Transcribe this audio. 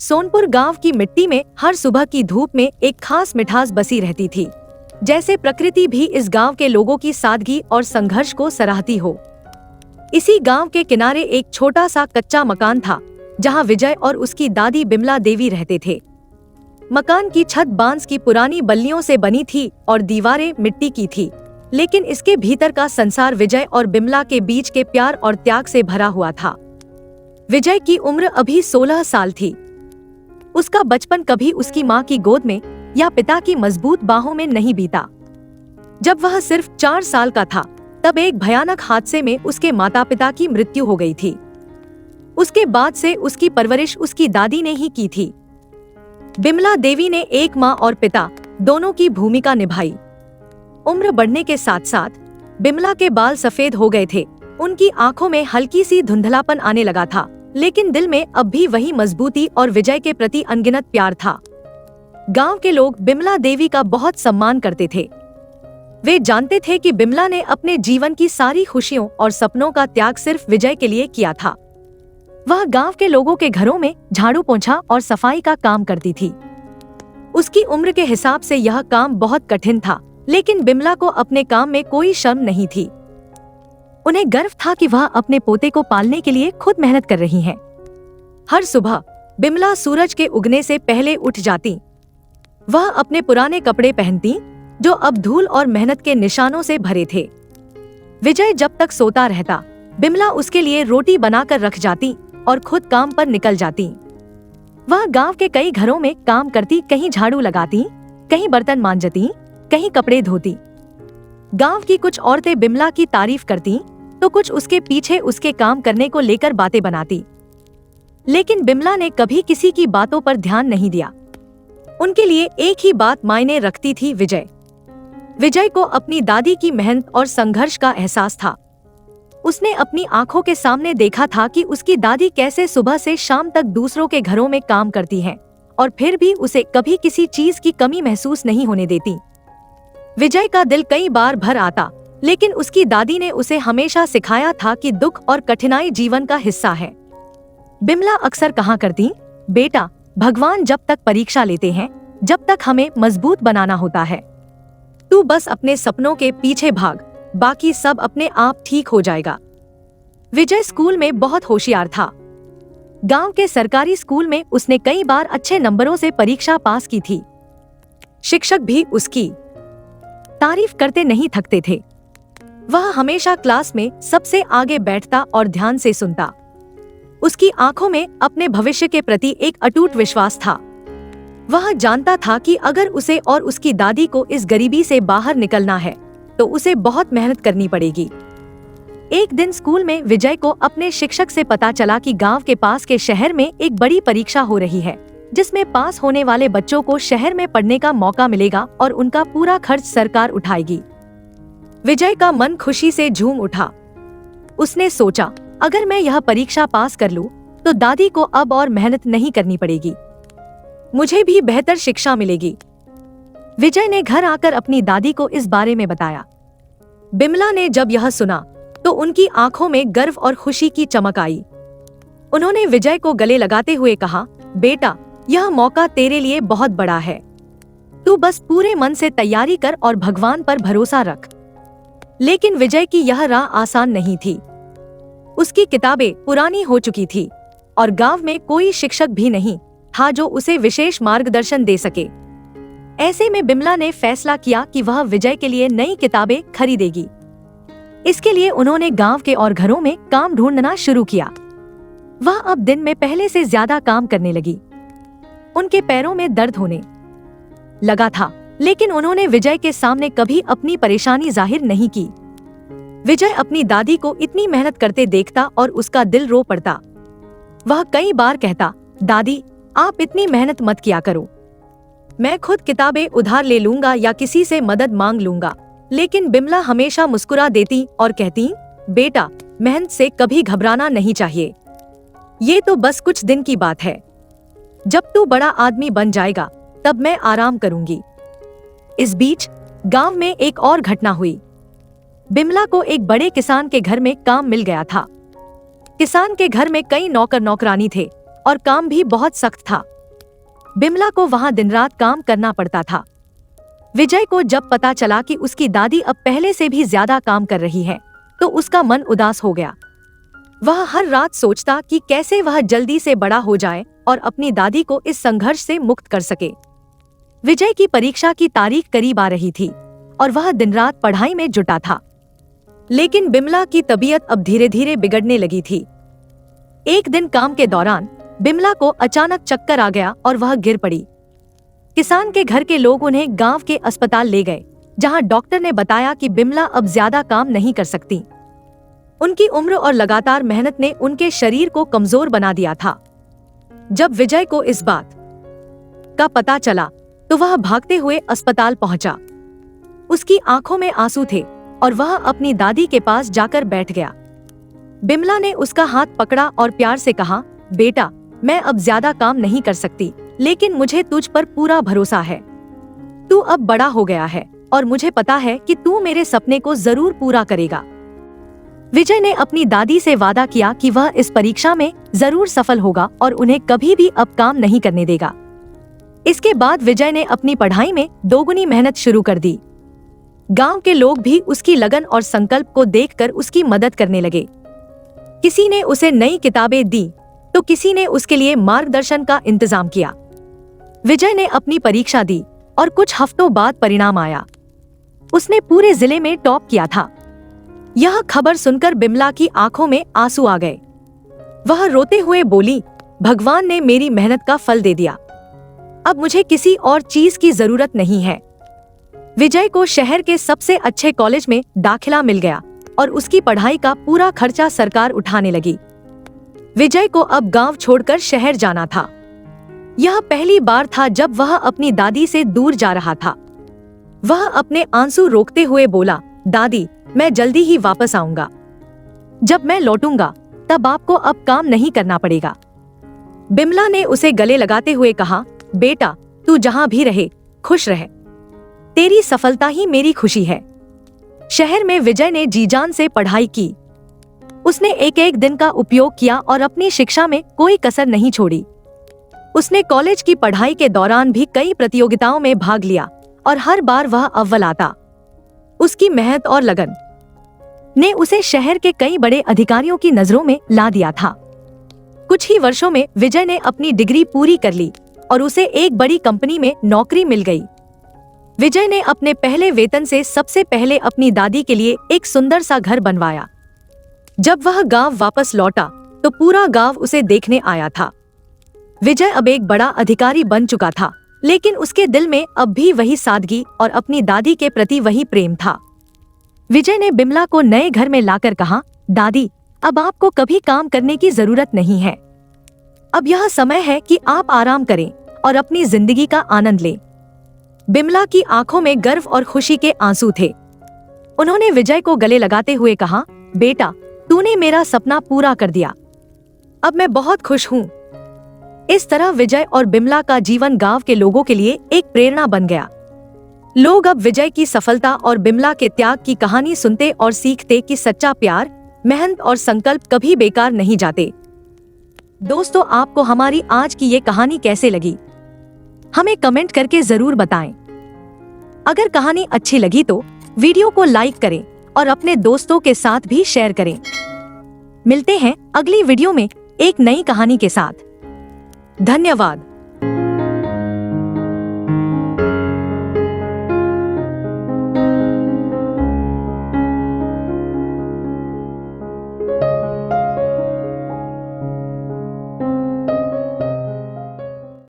सोनपुर गांव की मिट्टी में हर सुबह की धूप में एक खास मिठास बसी रहती थी, जैसे प्रकृति भी इस गांव के लोगों की सादगी और संघर्ष को सराहती हो। इसी गांव के किनारे एक छोटा सा कच्चा मकान था, जहां विजय और उसकी दादी बिमला देवी रहते थे। मकान की छत बांस की पुरानी बल्लियों से बनी थी और दीवारें मिट्टी की थी, लेकिन इसके भीतर का संसार विजय और बिमला के बीच के प्यार और त्याग से भरा हुआ था। विजय की उम्र अभी 16 साल थी। उसका बचपन कभी उसकी माँ की गोद में या पिता की मजबूत बाहों में नहीं बीता। जब वह सिर्फ 4 साल का था, तब एक भयानक हादसे में उसके माता पिता की मृत्यु हो गई थी। उसके बाद से उसकी परवरिश उसकी दादी ने ही की थी। बिमला देवी ने एक माँ और पिता दोनों की भूमिका निभाई। उम्र बढ़ने के साथ साथ बिमला के बाल सफेद हो गए थे, उनकी आंखों में हल्की सी धुंधलापन आने लगा था, लेकिन दिल में अब भी वही मजबूती और विजय के प्रति अनगिनत प्यार था। गांव के लोग बिमला देवी का बहुत सम्मान करते थे। वे जानते थे कि बिमला ने अपने जीवन की सारी खुशियों और सपनों का त्याग सिर्फ विजय के लिए किया था। वह गांव के लोगों के घरों में झाड़ू पोंछा और सफाई का काम करती थी। उसकी उम्र के हिसाब से यह काम बहुत कठिन था, लेकिन बिमला को अपने काम में कोई शर्म नहीं थी। उन्हें गर्व था कि वह अपने पोते को पालने के लिए खुद मेहनत कर रही हैं। हर सुबह बिमला सूरज के उगने से पहले उठ जाती। वह अपने पुराने कपड़े पहनती, जो अब धूल और मेहनत के निशानों से भरे थे। विजय जब तक सोता रहता, बिमला उसके लिए रोटी बनाकर रख जाती और खुद काम पर निकल जाती। वह गांव के कई घरों में काम करती, कहीं झाड़ू लगाती, कहीं बर्तन मांजती, कहीं कपड़े धोती। गांव की कुछ औरतें बिमला की तारीफ करती, तो कुछ उसके पीछे उसके काम करने को लेकर बातें बनाती। लेकिन बिमला ने कभी किसी की बातों पर ध्यान नहीं दिया। उनके लिए एक ही बात मायने रखती थी, विजय। विजय को अपनी दादी की मेहनत और संघर्ष का एहसास था। उसने अपनी आंखों के सामने देखा था कि उसकी दादी कैसे सुबह से शाम तक दूसरों के घरों में काम करती हैं, और फिर भी उसे कभी किसी चीज की कमी महसूस नहीं होने देती। विजय का दिल कई बार भर आता, लेकिन उसकी दादी ने उसे हमेशा सिखाया था कि दुख और कठिनाई जीवन का हिस्सा है। बिमला अक्सर कहा करती, बेटा, भगवान जब तक परीक्षा लेते हैं, जब तक हमें मजबूत बनाना होता है। तू बस अपने सपनों के पीछे भाग, बाकी सब अपने आप ठीक हो जाएगा। विजय स्कूल में बहुत होशियार था। गांव के सरकारी स्कूल में उसने कई बार अच्छे नंबरों से परीक्षा पास की थी। शिक्षक भी उसकी तारीफ करते नहीं थकते थे। वह हमेशा क्लास में सबसे आगे बैठता और ध्यान से सुनता। उसकी आंखों में अपने भविष्य के प्रति एक अटूट विश्वास था। वह जानता था कि अगर उसे और उसकी दादी को इस गरीबी से बाहर निकलना है, तो उसे बहुत मेहनत करनी पड़ेगी। एक दिन स्कूल में विजय को अपने शिक्षक से पता चला कि गांव के पास के शहर में एक बड़ी परीक्षा हो रही है, जिसमें पास होने वाले बच्चों को शहर में पढ़ने का मौका मिलेगा और उनका पूरा खर्च सरकार उठाएगी। विजय का मन खुशी से झूम उठा। उसने सोचा, अगर मैं यह परीक्षा पास कर लूं, तो दादी को अब और मेहनत नहीं करनी पड़ेगी, मुझे भी बेहतर शिक्षा मिलेगी। विजय ने घर आकर अपनी दादी को इस बारे में बताया। बिमला ने जब यह सुना, तो उनकी आंखों में गर्व और खुशी की चमक आई। उन्होंने विजय को गले लगाते हुए कहा, बेटा, यह मौका तेरे लिए बहुत बड़ा है। तू बस पूरे मन से तैयारी कर और भगवान पर भरोसा रख। लेकिन विजय की यह राह आसान नहीं थी। उसकी किताबें पुरानी हो चुकी थी और गांव में कोई शिक्षक भी नहीं था जो उसे विशेष मार्गदर्शन दे सके। ऐसे में बिमला ने फैसला किया कि वह विजय के लिए नई किताबें खरीदेगी। इसके लिए उन्होंने गांव के और घरों में काम ढूंढना शुरू किया। वह अब दिन में पहले से ज्यादा काम करने लगी। उनके पैरों में दर्द होने लगा था, लेकिन उन्होंने विजय के सामने कभी अपनी परेशानी जाहिर नहीं की। विजय अपनी दादी को इतनी मेहनत करते देखता और उसका दिल रो पड़ता। वह कई बार कहता, दादी, आप इतनी मेहनत मत किया करो, मैं खुद किताबें उधार ले लूंगा या किसी से मदद मांग लूंगा। लेकिन बिमला हमेशा मुस्कुरा देती और कहती, बेटा, मेहनत से कभी घबराना नहीं चाहिए, ये तो बस कुछ दिन की बात है। जब तू बड़ा आदमी बन जाएगा, तब मैं आराम करूंगी। इस बीच गांव में एक और घटना हुई। बिमला को एक बड़े किसान के घर में काम मिल गया था। किसान के घर में कई नौकर नौकरानी थे और काम भी बहुत सख्त था। बिमला को वहां दिन रात काम करना पड़ता था। विजय को जब पता चला कि उसकी दादी अब पहले से भी ज्यादा काम कर रही है, तो उसका मन उदास हो गया। वह हर रात सोचता कि कैसे वह जल्दी से बड़ा हो जाए और अपनी दादी को इस संघर्ष से मुक्त कर सके। विजय की परीक्षा की तारीख करीब आ रही थी और वह दिन रात पढ़ाई में जुटा था। लेकिन बिमला की तबीयत अब धीरे धीरे बिगड़ने लगी थी। एक दिन काम के दौरान बिमला को अचानक चक्कर आ गया और वह गिर पड़ी। किसान के घर के लोग उन्हें गांव के अस्पताल ले गए, जहां डॉक्टर ने बताया कि बिमला अब ज्यादा काम नहीं कर सकती। उनकी उम्र और लगातार मेहनत ने उनके शरीर को कमजोर बना दिया था। जब विजय को इस बात का पता चला तो वह भागते हुए अस्पताल पहुंचा। उसकी आंखों में आंसू थे और वह अपनी दादी के पास जाकर बैठ गया। बिमला ने उसका हाथ पकड़ा और प्यार से कहा, बेटा, मैं अब ज्यादा काम नहीं कर सकती, लेकिन मुझे तुझ पर पूरा भरोसा है। तू अब बड़ा हो गया है और मुझे पता है कि तू मेरे सपने को जरूर पूरा करेगा। विजय ने अपनी दादी से वादा किया कि वह इस परीक्षा में जरूर सफल होगा और उन्हें कभी भी अब काम नहीं करने देगा। इसके बाद विजय ने अपनी पढ़ाई में दोगुनी मेहनत शुरू कर दी। गांव के लोग भी उसकी लगन और संकल्प को देखकर उसकी मदद करने लगे। किसी ने उसे नई किताबें दी तो किसी ने उसके लिए मार्गदर्शन का इंतजाम किया। विजय ने अपनी परीक्षा दी और कुछ हफ्तों बाद परिणाम आया। उसने पूरे जिले में टॉप किया था। यह खबर सुनकर बिमला की आंखों में आंसू आ गए। वह रोते हुए बोली, भगवान ने मेरी मेहनत का फल दे दिया। अब मुझे किसी और चीज की जरूरत नहीं है। विजय को शहर के सबसे अच्छे कॉलेज में दाखिला मिल गया और उसकी पढ़ाई का पूरा खर्चा सरकार उठाने लगी। विजय को अब गांव छोड़कर शहर जाना था। यह पहली बार था जब वह अपनी दादी से दूर जा रहा था। वह अपने आंसू रोकते हुए बोला, दादी, मैं जल्दी ही वापस आऊंगा। जब मैं लौटूंगा तब आपको अब काम नहीं करना पड़ेगा। बिमला ने उसे गले लगाते हुए कहा, बेटा, तू जहां भी रहे खुश रहे। तेरी सफलता ही मेरी खुशी है। शहर में विजय ने जी जान से पढ़ाई की। उसने एक एक दिन का उपयोग किया और अपनी शिक्षा में कोई कसर नहीं छोड़ी। उसने कॉलेज की पढ़ाई के दौरान भी कई प्रतियोगिताओं में भाग लिया और हर बार वह अव्वल आता। उसकी मेहनत और लगन ने उसे शहर के कई बड़े अधिकारियों की नजरों में ला दिया था। कुछ ही वर्षों में विजय ने अपनी डिग्री पूरी कर ली और उसे एक बड़ी कंपनी में नौकरी मिल गई। विजय ने अपने पहले वेतन से सबसे पहले अपनी दादी के लिए एक सुंदर सा घर बनवाया। जब वह गांव वापस लौटा तो पूरा गांव उसे देखने आया था। विजय अब एक बड़ा अधिकारी बन चुका था, लेकिन उसके दिल में अब भी वही सादगी और अपनी दादी के प्रति वही प्रेम था। विजय ने बिमला को नए घर में लाकर कहा, दादी, अब आपको कभी काम करने की जरूरत नहीं है। अब यह समय है कि आप आराम करें और अपनी जिंदगी का आनंद लें। बिमला की आंखों में गर्व और खुशी के आंसू थे। उन्होंने विजय को गले लगाते हुए कहा, बेटा, तूने मेरा सपना पूरा कर दिया। अब मैं बहुत खुश हूँ। इस तरह विजय और बिमला का जीवन गांव के लोगों के लिए एक प्रेरणा बन गया। लोग अब विजय की सफलता और बिमला के त्याग की कहानी सुनते और सीखते कि सच्चा प्यार, मेहनत और संकल्प कभी बेकार नहीं जाते। दोस्तों, आपको हमारी आज की ये कहानी कैसे लगी, हमें कमेंट करके जरूर बताएं। अगर कहानी अच्छी लगी तो वीडियो को लाइक करें और अपने दोस्तों के साथ भी शेयर करें। मिलते हैं अगली वीडियो में एक नई कहानी के साथ। धन्यवाद।